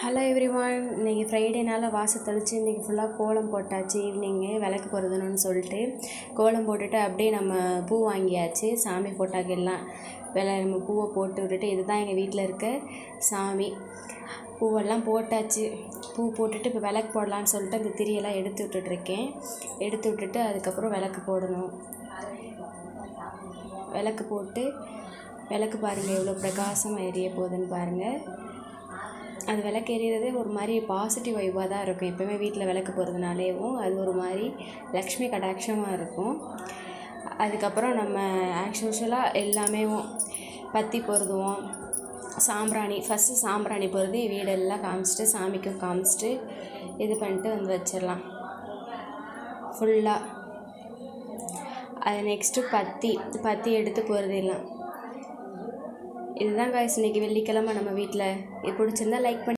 Hello everyone, இன்றைக்கி ஃப்ரைடேனால் வாசல் தெளித்து இன்றைக்கி ஃபுல்லாக கோலம் போட்டாச்சு. ஈவினிங்கு விளக்கு பொருத்தணும்னு சொல்லிட்டு கோலம் போட்டுட்டு அப்படியே நம்ம பூ வாங்கியாச்சு. சாமி ஃபோட்டோக்கெல்லாம் நம்ம பூவை போட்டு விட்டுட்டு, இதுதான் எங்கள் வீட்டில் இருக்க சாமி. பூவெல்லாம் போட்டாச்சு. பூ போட்டுட்டு இப்போ விளக்கு போடலான்னு சொல்லிட்டு அந்த திரியெல்லாம் எடுத்து விட்டுட்ருக்கேன். எடுத்து விட்டுட்டு அதுக்கப்புறம் விளக்கு போடணும். விளக்கு போட்டு விளக்கு பாருங்கள் எவ்வளோ பிரகாசமாக எரிய போகுதுன்னு பாருங்கள். அது விளக்கு எரியறதே ஒரு மாதிரி பாசிட்டிவ் வைப்பாக தான் இருக்கும். எப்போவுமே வீட்டில் விளக்கு போகிறதுனாலேவும் அது ஒரு மாதிரி லக்ஷ்மி கடாட்சமாக இருக்கும். அதுக்கப்புறம் நம்ம ஆக்சுவலாக எல்லாமே பத்தி பொருதுவோம். சாம்பிராணி ஃபஸ்ட்டு சாம்பிராணி பொருதி வீடெல்லாம் காமிச்சிட்டு சாமிக்கும் காமிச்சிட்டு இது பண்ணிட்டு வந்து வச்சிடலாம் ஃபுல்லாக. அது நெக்ஸ்ட்டு பத்தி எடுத்து பொருதிடலாம். இதுதான் காய்ஸ் இன்றைக்கி வெள்ளிக்கிழமை நம்ம வீட்டில். இது பிடிச்சிருந்தா லைக் பண்ணி